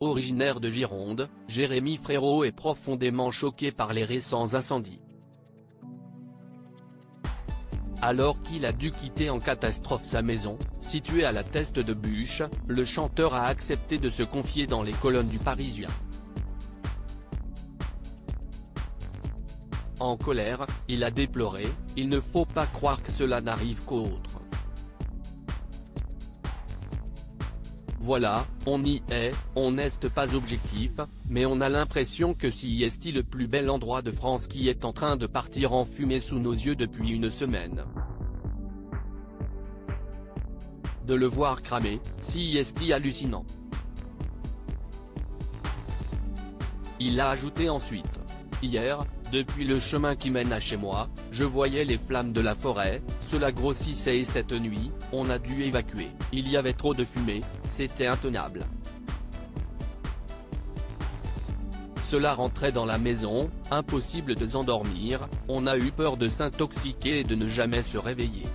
Originaire de Gironde, Jérémy Frérot est profondément choqué par les récents incendies. Alors qu'il a dû quitter en catastrophe sa maison, située à la Teste de Buch, le chanteur a accepté de se confier dans les colonnes du Parisien. En colère, il a déploré « Il ne faut pas croire que cela n'arrive qu'aux autres. Voilà, on y est, on n'est pas objectif, mais on a l'impression que si est le plus bel endroit de France qui est en train de partir en fumée sous nos yeux depuis une semaine. De le voir cramer, si est hallucinant. » Il a ajouté ensuite. Hier, depuis le chemin qui mène à chez moi, je voyais les flammes de la forêt, cela grossissait et cette nuit, on a dû évacuer, il y avait trop de fumée, c'était intenable. Cela rentrait dans la maison, impossible de s'endormir, on a eu peur de s'intoxiquer et de ne jamais se réveiller.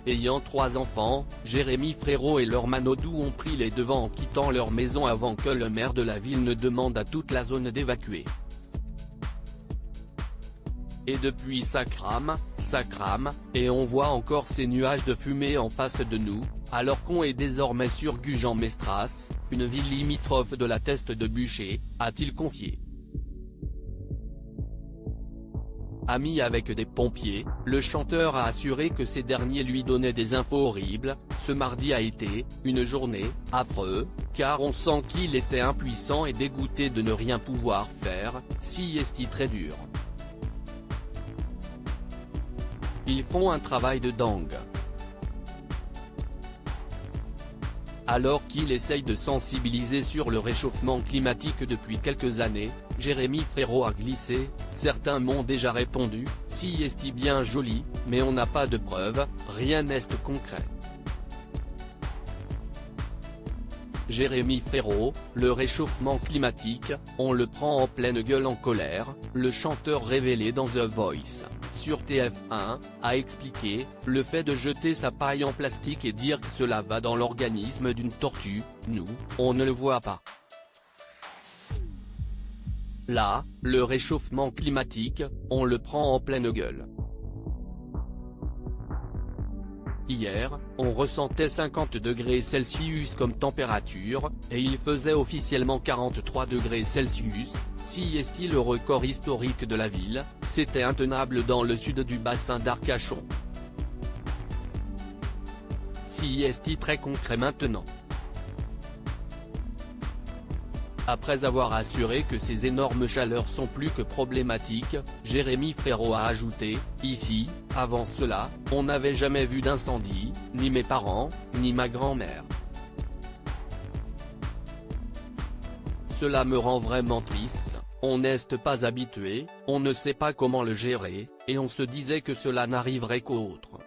Ayant 3 enfants, Jérémy Frérot et leur Manodou ont pris les devants en quittant leur maison avant que le maire de la ville ne demande à toute la zone d'évacuer. Et depuis ça crame, et on voit encore ces nuages de fumée en face de nous, alors qu'on est désormais sur Gujan-Mestras, une ville limitrophe de la Teste de Buch, a-t-il confié. Ami avec des pompiers, le chanteur a assuré que ces derniers lui donnaient des infos horribles. Ce mardi a été une journée affreuse, car on sent qu'il était impuissant et dégoûté de ne rien pouvoir faire, si est très dur. Ils font un travail de dingue. Alors qu'il essaye de sensibiliser sur le réchauffement climatique depuis quelques années, Jérémy Frérot a glissé « Certains m'ont déjà répondu, si est bien joli, mais on n'a pas de preuves, rien n'est concret. » Jérémy Frérot, le réchauffement climatique, on le prend en pleine gueule en colère, le chanteur révélé dans The Voice, sur TF1, a expliqué « Le fait de jeter sa paille en plastique et dire que cela va dans l'organisme d'une tortue, nous, on ne le voit pas. Là, le réchauffement climatique, on le prend en pleine gueule. Hier, on ressentait 50 degrés Celsius comme température, et il faisait officiellement 43 degrés Celsius, si est le record historique de la ville, c'était intenable dans le sud du bassin d'Arcachon. Si est très concret maintenant. Après avoir assuré que ces énormes chaleurs sont plus que problématiques, Jérémy Frérot a ajouté « Ici, avant cela, on n'avait jamais vu d'incendie, ni mes parents, ni ma grand-mère. Cela me rend vraiment triste, on n'est pas habitué, on ne sait pas comment le gérer, et on se disait que cela n'arriverait qu'aux autres. »